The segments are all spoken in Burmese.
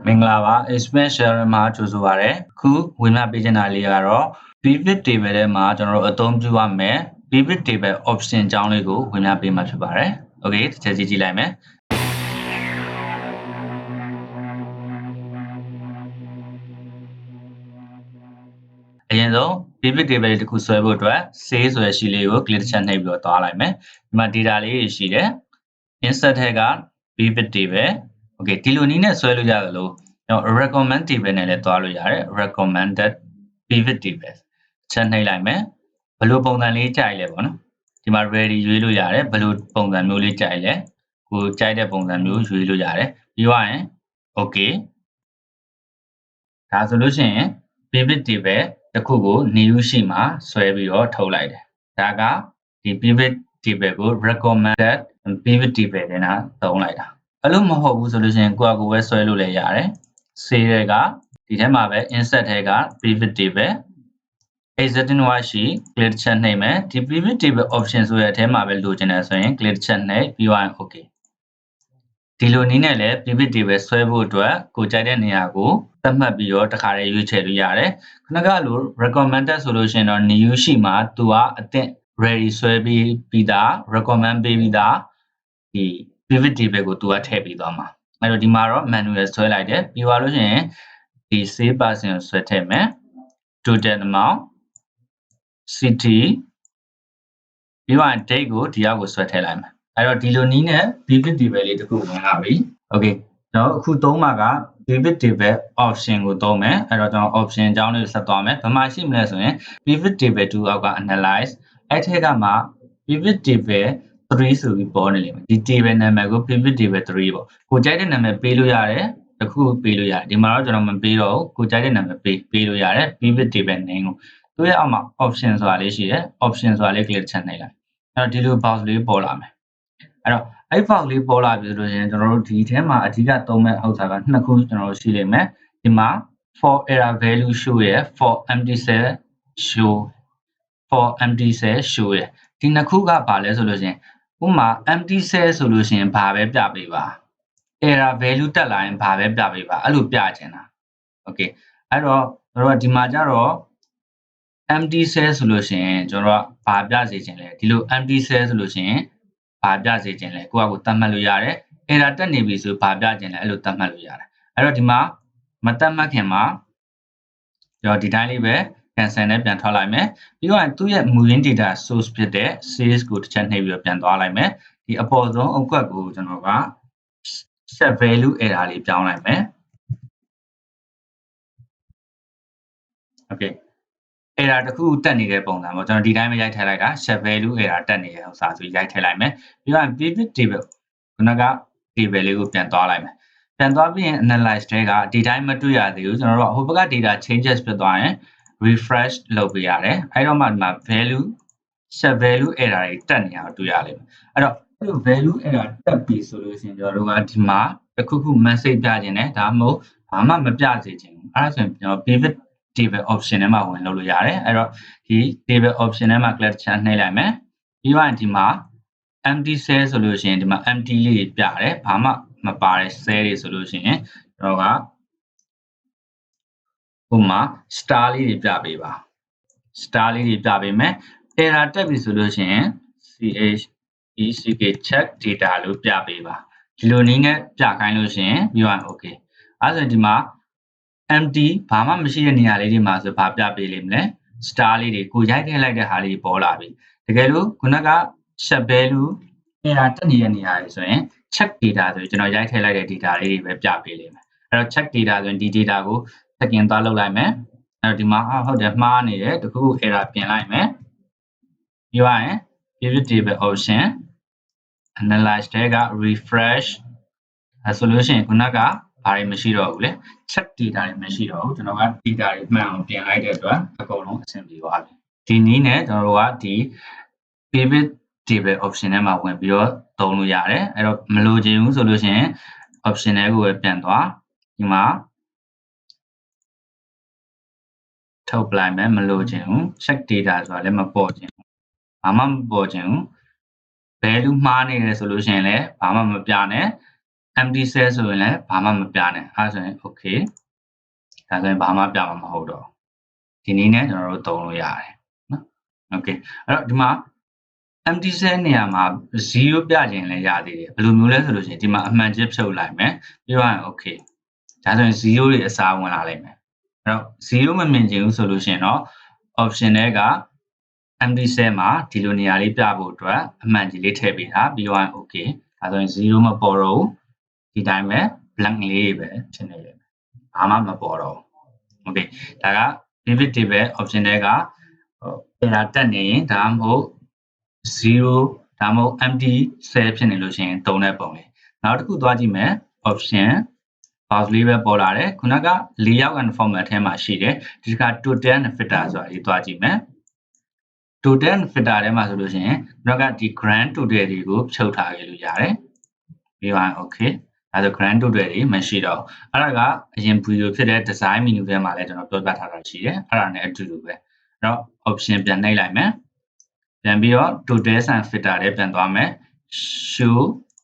မင်္ဂလာပါ Expense Share မှာကြိုဆိုပါရစေ။ခုဝင်လာပေးချင်တာလေးကတော့ Pivot Table ထဲမှာကျွန်တော်တို့အသုံးပြုရမယ် Pivot Table Option အကြောင်းလေးကိုဝင်လာပေးမှာဖြစ်ပါတယ်။ Okay တစ်ချက်ကြည့်လိုက်မယ်။အရင်ဆုံး Pivot Table လေးတစ်ခုဆွဲဖို့အတွက် Save ဆိုတဲ့ sheet လေးကို click တစ်ချက်နှိပ်ပြီးတော့သွားလိုက်မယ်။ဒီမှာ data လေးတွေရှိတယ်။ Insert ထဲက Pivot Table Okay ဒီလိုနည်းနဲ့ဆွဲလို့ရတယ်လို့recommend table နဲ့လည်းသွားလို့ရတယ် recommended pivot table ချက်နှိပ်လိုက်မယ်ဘယ်လိုပုံစံလေးကြိုက်လဲပေါ့နော်ဒီမှာ ready ရွေးလို့ရတယ်ဘယ်လိုပုံစံမျိုးလေးကြိုက်လဲကိုကြိုက်တဲ့ပုံစံမျိုးရွေးလို့ရတယ်ပြီးသွားရင် okay ဒါဆိုလို့ရှိရင် pivot table တစ်ခုကို new sheet မှာဆွဲပြီးတော့ထုတ်လိုက်တယ်ဒါကဒီ pivot table ကို recommended pivot table နဲ့သုံးလိုက်တာအဲ့လိုမဟုတ်ဘူးဆိုလို့ရှိရင်ကိုယ့်အကိုပဲဆွဲလို့လည်းရတယ် save ကဒီထဲမှာပဲ insert ထဲက pivot table existing worksheet click ချက်နှိပ်မယ်ဒီ pivot table option ဆိုတဲ့အထဲမှာပဲလိုချင်တယ်ဆိုရင် click ချက်နှိပ်ပြီးရင် okay ဒီလိုနည်းနဲ့လည်း pivot table ဆွဲဖို့အတွက်ကိုကြိုက်တဲ့နေရာကိုသတ်မှတ်ပြီးတော့တစ်ခါတည်းရွေးချယ်လို့ရတယ်ခုနကလို recommended ဆိုလို့ရှိရင်တော့ new sheet မှာသူကအသင့် ready ဆွဲပြီးသား recommend ပေးပြီးသားဒီ pivot table ကိုသူကထည့်ပေးသွားမှာအဲ့တော့ဒီမှာတော့ manual ဆွဲလိုက်တယ်ပြီးသွားလို့ရှိရင်ဒီ save person ကိုဆွဲထည့်မယ် total amount city ပြီးတော့ date ကိုဒီအောက်ကိုဆွဲထည့်လိုက်မယ်အဲ့တော့ဒီလိုနည်းနဲ့ pivot table လေးတစ်ခုဝင်လာပြီ okay ကျွန်တော်အခုသုံးမှာက pivot table option ကိုသုံးမယ်အဲ့တော့ကျွန်တော် option အကြောင်းလေးဆက်သွားမယ်ဘယ်မှာရှိမလဲဆိုရင် pivot table 2အောက်က analyze အဲ့ထက်ကမှ pivot table 3ဆိုပြီးပေါ်နေလိမ့်မယ်ဒီ table နာမည်ကို pivot table 3ပေါ့ကိုကြိုက်တဲ့နာမည်ပေးလို့ရတယ်တစ်ခုပေးလို့ရတယ်ဒီမှာတော့ကျွန်တော်မပေးတော့ဘူးကိုကြိုက်တဲ့နာမည်ပေးလို့ရတယ် pivot table name ကိုသူရဲ့အောက်မှာ option ဆိုတာလေးရှိတယ် option ဆိုတာလေး click ချက်နှိပ်လိုက်အဲ့တော့ဒီလို box လေးပေါ်လာမယ်အဲ့တော့အဲ့ box လေးပေါ်လာပြီဆိုလို့ရှိရင်ကျွန်တော်တို့ဒီထဲမှာအဓိကသုံးမဲ့ဥစ္စာကနှစ်ခုကျွန်တော်တို့ရှိလိမ့်မယ်ဒီမှာ for error value show ရယ် for empty cell show for empty cell show ရယ်ဒီနှစ်ခုကဘာလဲဆိုလို့ရှိရင်ဥပမာ empty cell ဆိုလို့ရှိရင်ဘာပဲပြပေးပါ error value တက်လာရင်ဘာပဲပြပေးပါအဲ့လိုပြချင်တာ okay အဲ့တော့ကျွန်တော်တို့ဒီမှာကျတော့ empty cell ဆိုလို့ရှိရင်ကျွန်တော်ကဘာပြစေချင်လဲဒီလို empty cell ဆိုလို့ရှိရင်ဘာပြစေချင်လဲကိုယ့်အကိုသတ်မှတ်လို့ရတယ် error တက်နေပြီဆိုဘာပြချင်လဲအဲ့လိုသတ်မှတ်လို့ရတယ်အဲ့တော့ဒီမှာမသတ်မှတ်ခင်မှာကျွန်တော်ဒီတိုင်းလေးပဲ cancel နဲ့ပြန်ထွက်လိုက်မယ်ပြီးတော့သူ့ရဲ့မူရင်း data source ဖြစ်တဲ့ sales ကိုတစ်ချက်နှိပ်ပြီးတော့ပြန်သွားလိုက်မယ်ဒီအပေါ်ဆုံးအကွက်ကိုကျွန်တော်က set value error လေးပြောင်းလိုက်မယ် okay error တစ်ခုတက်နေတဲ့ပုံစံပေါ့ကျွန်တော်ဒီတိုင်းပဲရိုက်ထည့်လိုက်တာ set value error တက်နေတဲ့ဥစ္စာဆိုရိုက်ထည့်လိုက်မယ်ပြီးတော့ pivot table ခုနက table လေးကိုပြန်သွားလိုက်မယ်ပြန်သွားပြီးရင် analyze တဲကဒီတိုင်းမတွေ့ရသေးဘူးကျွန်တော်တို့ဟိုဘက်က data changes ဖြစ်သွားရင် refresh လုပ်ပေးရတယ်အဲ့တော့မှဒီမှာ value set value error တွေတက်နေတာကိုတွေ့ရလိမ့်မယ်အဲ့တော့အဲ့လို value error တက်ပြီဆိုလို့ရှိရင်ကျွန်တော်တို့ကဒီမှာတစ်ခုခု message ပြခြင်းနဲ့ဒါမှမဟုတ်ဘာမှမပြစေချင်ဘူးအဲ့ဒါဆိုရင်ကျွန်တော် pivot table option ထဲမှာဝင်လုပ်လို့ရတယ်အဲ့တော့ဒီ table option ထဲမှာ click ချနှိပ်လိုက်မယ်ပြီးတော့ဒီမှာ empty cell ဆိုလို့ရှိရင်ဒီမှာ empty လေးပြတယ်ဘာမှမပါတဲ့ cell တွေဆိုလို့ရှိရင်ကျွန်တော်ကဟိုမှာ star လေးတွေပြပေးပါ star လေးတွေပြပေးမယ် error တက်ပြီဆိုလို့ရှိရင် check data လို့ပြပေးပါဒီလိုနည်းနဲ့ပြခိုင်းလို့ရှိရင်ပြီးတော့ okay အဲ့ဆိုဒီမှာ empty ဘာမှမရှိတဲ့နေရာလေးတွေမှာဆိုဘာပြပေးလိမ့်မလဲ star လေးတွေကိုရိုက်ထည့်လိုက်တဲ့ဟာလေးပေါ်လာပြီတကယ်လို့ခုနက set value error တက်နေတဲ့နေရာတွေဆိုရင် check data ဆိုရင်ကျွန်တော်ရိုက်ထည့်လိုက်တဲ့ data လေးတွေပဲပြပေးလိမ့်မယ်အဲ့တော့ check data ဆိုရင်ဒီ data ကိုဆက်ကျင်သွားလုပ်လိုက်မယ်အဲ့တော့ဒီမှာဟုတ်တယ်မှားနေတယ်တခုခု error ပြင်လိုက်မယ်ပြီးရင် pivot table option analyze တဲက refresh solution ခုနကဘာတွေမရှိတော့ဘူးလေ check data တွေမရှိတော့ဘူးကျွန်တော်က data တွေမှန်အောင်ပြင်လိုက်တဲ့အတွက်အကုန်လုံးအဆင်ပြေသွားပြီဒီနည်းနဲ့ကျွန်တော်တို့ကဒီ pivot table option ထဲမှာဝင်ပြီးတော့သုံးလို့ရတယ်အဲ့တော့မလိုချင်ဘူးဆိုလို့ရှိရင် option တွေကိုပဲပြန်သွားဒီမှာထုတ်ပလိုက်မယ်မလိုချင်ဘူး check data ဆိုတာလည်းမပေါ်ချင်ဘူးဘာမှမပေါ်ချင်ဘူး value မှားနေတယ်ဆိုလို့ရှိရင်လည်းဘာမှမပြနဲ့ empty cell ဆိုရင်လည်းဘာမှမပြနဲ့အဲဆိုရင် okay ဒါဆိုရင်ဘာမှပြမှာမဟုတ်တော့ဒီနည်းနဲ့ကျွန်တော်တို့သုံးလို့ရတယ်နော် okay အဲ့တော့ဒီမှာ empty cell နေရာမှာ0ပြခြင်းလည်းရသေးတယ်ဘယ်လိုမျိုးလဲဆိုလို့ရှိရင်ဒီမှာအမှန်ချင်းဖြုတ်လိုက်မယ်ပြီးတော့ okay ဒါဆိုရင်0တွေအစားဝင်လာလိမ့်မယ်အဲ့တော့0မမြင်ချင်ဘူးဆိုလို့ရှိရင်တော့ option တွေက empty cell မှာဒီလိုနေရာလေးပြဖို့အတွက်အမှန်ကြီးလေးထည့်ပေးတာပြီးတော့ okay ဒါဆိုရင်0မပေါ်တော့ဘူးဒီတိုင်းပဲ blank လေးပဲဖြစ်နေတယ်ဘာမှမပေါ်တော့ဘူး okay ဒါက pivot table option တွေကပြန်လာတက်နေရင်ဒါမှမဟုတ်0ဒါမှမဟုတ် empty cell ဖြစ်နေလို့ရှိရင်သုံးတဲ့ပုံလေးနောက်တစ်ခုသွားကြည့်မယ် option box လေးပဲပေါ်လာတယ်ခုနကlayout and format ထဲမှာရှိတယ်ဒီက total and filter ဆိုတာလေးသွားကြည့်မယ် total and filter ထဲမှာဆိုလို့ရှိရင်ခုနကဒီ grand total တွေကိုဖြုတ်ထားခဲ့လို့ရတယ်ပြီးတော့ okay ဒါဆို grand total တွေမရှိတော့အဲ့ဒါကအရင် video ဖြစ်တဲ့ design menu ထဲမှာလည်းကျွန်တော်ပြောပြထားတာရှိတယ်အဲ့ဒါနဲ့အတူတူပဲအဲ့တော့ option ပြန်နှိပ်လိုက်မယ်ပြန်ပြီးတော့ total and filter ထဲပြန်သွားမယ် show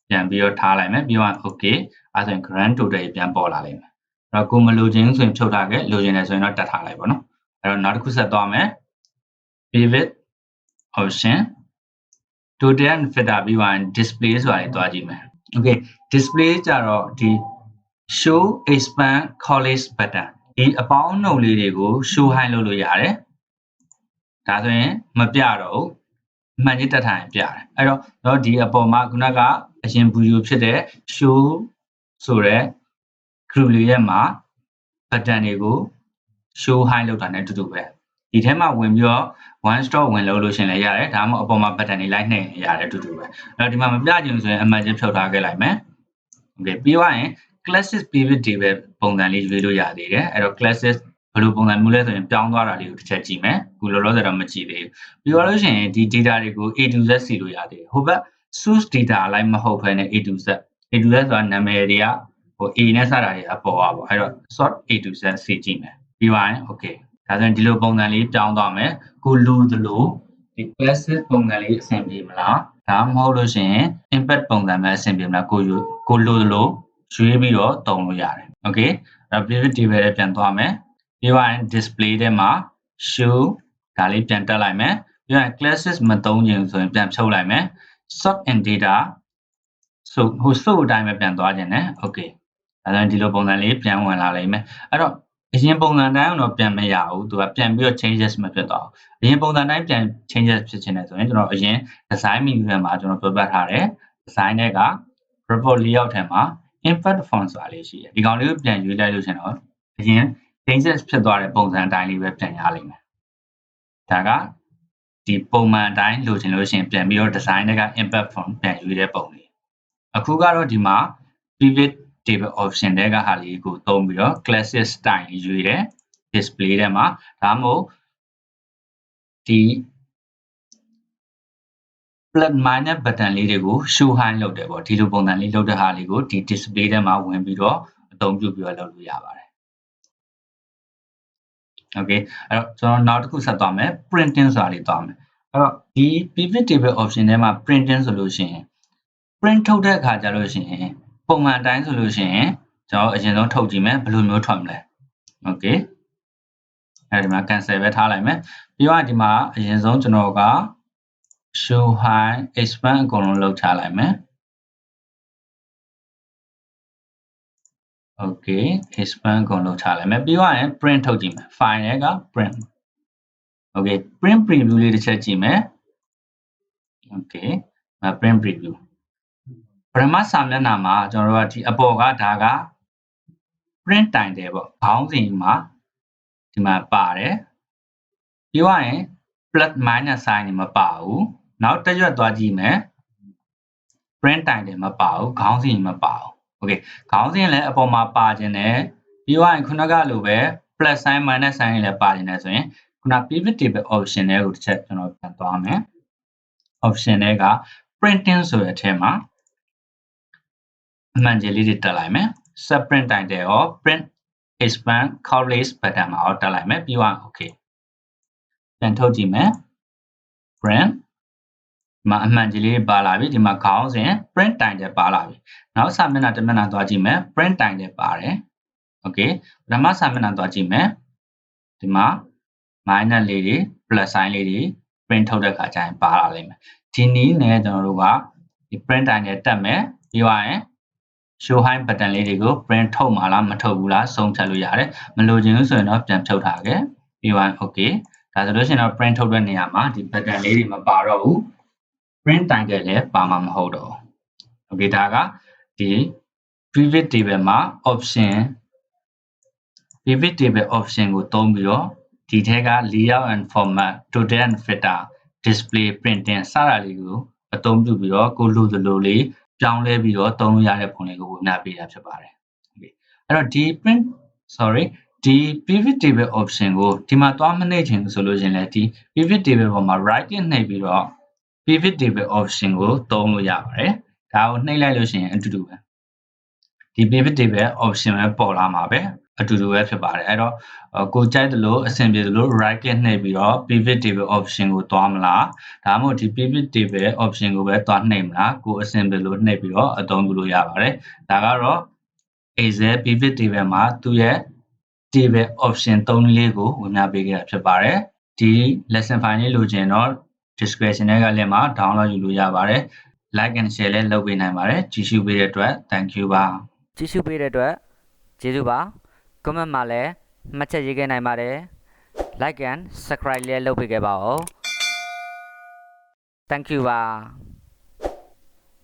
ပြန်ပြီးတော့ထားလိုက်မယ်ပြီးတော့ okay အဲ့ဆိုရင် grand total တွေပြန်ပေါ်လာလိမ့်မယ်အဲ့တော့ကိုမလိုချင်ဆိုရင်ဖြုတ်ထားခဲ့လိုချင်တယ်ဆိုရင်တော့တက်ထားလိုက်ပါနော်အဲ့တော့နောက်တစ်ခုဆက်သွားမယ် pivot option total and filter ပြီးတော့ display ဆိုတာလေးသွားကြည့်မယ် okay display ကြတော့ဒီ show expand collapse button ဒီအပေါင်းနှုတ်လေးတွေကို show high လုပ်လို့ရတယ်ဒါဆိုရင်မပြတော့ဘူးအမှန်ကြီးတက်ထားရင်ပြတယ်အဲ့တော့ဒီအပေါ်မှာခုနကအရင် video ဖြစ်တဲ့ show ဆိုတဲ့ group လေးရဲ့မှာ button တွေကို show high လုပ်တာနဲ့အတူတူပဲဒီထဲမှာဝင်ပြီးတော့ one stop ဝင်လို့ရှင်လည်းရတယ်ဒါမှမဟုတ်အပေါ်မှာ button တွေလိုက်နှိပ်ရတယ်အတူတူပဲအဲ့တော့ဒီမှာမပြချင်ဆိုရင်အမှန်ချင်းဖြုတ်ထားခဲ့လိုက်မယ် okay ပြီးသွားရင် classic pivot table ပုံစံလေးရွေးလို့ရသေးတယ်အဲ့တော့ classic ဘယ်လိုပုံစံမျိုးလဲဆိုရင်ပြောင်းသွားတာလေးကိုတစ်ချက်ကြည့်မယ်အခုလောလောဆယ်တော့မကြည့်သေးဘူးပြီးတော့လို့ရှိရင်ဒီ data တွေကို A to Z စီလို့ရသေးတယ်ဟိုဘက် source data အလိုက်မဟုတ်ဘဲနဲ့ A to Z ဆိုတာနာမည်တွေကဟို A နဲ့စတာတွေအပေါ်ပါပေါ့အဲ့တော့ sort A to Z စီကြည့်မယ်ပြီးသွားရင် okay ဒါဆိုရင်ဒီလိုပုံစံလေးပြောင်းသွားမယ်ကိုလိုသလိုဒီ classic ပုံစံလေးအဆင်ပြေမလားဒါမှမဟုတ်လို့ရှိရင် impact ပုံစံပဲအဆင်ပြေမလားကိုလိုသလိုရွေးပြီးတော့တုံလို့ရတယ် okay အဲ့တော့ pivot table ထဲပြန်သွားမယ်ပြီးတော့ display ထဲမှာ show ဒါလေးပြန်တက်လိုက်မယ်ပြီးတော့ classes မသုံးချင်ဆိုရင်ပြန်ဖြုတ်လိုက်မယ် sort and data ဆိုဟို sort အတိုင်းပဲပြန်သွားခြင်းနဲ့ okay ဒါဆိုရင်ဒီလိုပုံစံလေးပြန်ဝင်လာလိမ့်မယ်အဲ့တော့အရင်ပုံစံတိုင်းတော့ပြန်မရဘူးသူကပြန်ပြီးတော့ changes မဖြစ်တော့အရင်ပုံစံတိုင်းပြန် changes ဖြစ်ချင်တယ်ဆိုရင်ကျွန်တော်အရင် design menu ထဲမှာကျွန်တော်ပြောပြထားတယ် design တွေက report layout ထဲမှာ input font ဆိုတာလေးရှိတယ်ဒီကောင်လေးကိုပြန်ရွေးလိုက်လို့ရှင်တော့အရင် changes ဖြစ်သွားတဲ့ပုံစံအတိုင်းလေးပဲပြန်ရလိမ့်မယ်ဒါကဒီပုံမှန်အတိုင်းလိုချင်လို့ရှင်ပြန်ပြီးတော့ design တွေက input font ပြန်ရွေးတဲ့ပုံလေးအခုကတော့ဒီမှာ pivot table option တွေကဟာလေးကိုသုံးပြီးတော့ classic style ရွေးတယ် display ထဲမှာဒါမှမဟုတ်ဒီ plus minus button လေးတွေကို show high လုပ်တယ်ပေါ့ဒီလိုပုံစံလေးလုပ်တဲ့ဟာလေးကိုဒီ display ထဲမှာဝင်ပြီးတော့အသုံးပြုပြီးတော့လုပ်လို့ရပါတယ် okay အဲ့တော့ကျွန်တော်နောက်တစ်ခုဆက်သွားမယ် printing ဆိုတာလေးသွားမယ်အဲ့တော့ဒီ pivot table option ထဲမှာ printing ဆိုလို့ရှိရင် print ထုတ်တဲ့အခါကျလို့ရှိရင်ပုံမှန်အတိုင်းဆိုလို့ရှိရင်ကျွန်တော်အရင်ဆုံးထုတ်ကြည့်မယ်ဘယ်လိုမျိုးထွက်မလဲ okay အဲဒီမှာ cancel ပဲထားလိုက်မယ်ပြီးတော့ဒီမှာအရင်ဆုံးကျွန်တော်က show high expand အကုန်လုံးလုပ်ချလိုက်မယ် okay expand အကုန်လုံးချလိုက်မယ်ပြီးတော့ရင် print ထုတ်ကြည့်မယ် file တွေက print okay print preview လေးတစ်ချက်ကြည့်မယ် okay print preview ပထမစာမျက်နှာမှာကျွန်တော်တို့ကဒီအပေါ်ကဒါက print တိုင်တယ်ပေါ့ခေါင်းစဉ်မှာဒီမှာပါတယ်ပြီးတော့ရင် plus minus sign တွေမပါဘူးနောက်တစ်ရွက်သွားကြည့်မယ် print တိုင်တယ်မပါဘူးခေါင်းစဉ်မပါဘူး okay ခေါင်းစဉ်လည်းအပေါ်မှာပါခြင်းနဲ့ပြီးတော့ရင်ခုနကလိုပဲ plus sign minus sign တွေလည်းပါခြင်းနဲ့ဆိုရင်ခုန pivot table option တွေကိုတစ်ချက်ကျွန်တော်ပြန်သွားမယ် option တွေက printing ဆိုတဲ့အထက်မှာအမှန်ကြီးလေးတွေတက်လိုက်မယ် sub print တိုင်တယ်ရော print expand collapse button မှာတော့တက်လိုက်မယ်ပြီးတော့ okay ပြန်ထုတ်ကြည့်မယ် print မှာအမှန်ကြီးလေးပါလာပြီဒီမှာခေါင်းစဉ် print တိုင်တယ်ပါလာပြီနောက်စာမျက်နှာတစ်မျက်နှာသွားကြည့်မယ် print တိုင်တယ်ပါတယ် okay ပထမစာမျက်နှာသွားကြည့်မယ်ဒီမှာ minus လေးတွေ plus sign လေးတွေ print ထုတ်တဲ့အခါကျရင်ပါလာလိမ့်မယ်ဒီနည်းနဲ့ကျွန်တော်တို့ကဒီ print တိုင်နဲ့တက်မယ်ပြီးသွားရင် show high button လေးတွေကို print ထုတ်မှာလားမထုတ်ဘူးလားဆုံးဖြတ်လို့ရတယ်မလိုချင်ဘူးဆိုရင်တော့ပြန်ဖြုတ်ထားခဲ့ပြီးသွားရင် okay ဒါဆိုလို့ရှိရင်တော့ print ထုတ်တဲ့နေရာမှာဒီ button လေးတွေမပါတော့ဘူး print တိုင်တယ်လည်းပါမှာမဟုတ်တော့ဘူး okay ဒါကဒီ pivot table မှာ option pivot table option ကိုသုံးပြီးတော့ဒီထဲက layout and format total and filter display printing စတာလေးကိုအသုံးပြုပြီးတော့ကိုလိုသလိုလေးပြောင်းလဲပြီးတော့သုံးလို့ရတဲ့ပုံလေးကိုဝင်ပြပေးတာဖြစ်ပါတယ် okay အဲ့တော့ဒီ ဒီ pivot table option ကိုဒီမှာသွားမနှိပ်ချင်ဘူးဆိုလို့ရှင်လဲဒီ pivot table ပေါ်မှာ right click နှိပ်ပြီးတော့ pivot table option ကိုသုံးလို့ရပါတယ်ဒါကိုနှိပ်လိုက်လို့ရှိရင်အတူတူပဲဒီ pivot table option ပဲပေါ်လာမှာပဲအတူတူပဲဖြစ်ပါတယ်အဲ့တော့ကိုကြိုက်သလိုအဆင်ပြေသလို right click နှိပ်ပြီးတော့ pivot table option ကိုသွားမလားဒါမှမဟုတ်ဒီ pivot table option ကိုပဲသွားနှိပ်မလားကိုအဆင်ပြေလို့နှိပ်ပြီးတော့အသုံးပြုလို့ရပါတယ်ဒါကတော့ Excel pivot table မှာသူ့ရဲ့ table option 3လေးကိုဝင်ပြပေးခဲ့တာဖြစ်ပါတယ်ဒီ lesson file လေးလိုချင်တော့ description ထဲက link မှာ download ယူလို့ရပါတယ် like and share လည်းလုပ်ပေးနိုင်ပါတယ်ကြည့်ရှုပေးတဲ့အတွက် thank you ပါကြည့်ရှုပေးတဲ့အတွက်ကျေးဇူးပါ comment မှာလည်းမှတ်ချက်ရေးခဲ့နိုင်ပါတယ် like and subscribe လည်းလုပ်ပေးခဲ့ပါဦး thank you ပါ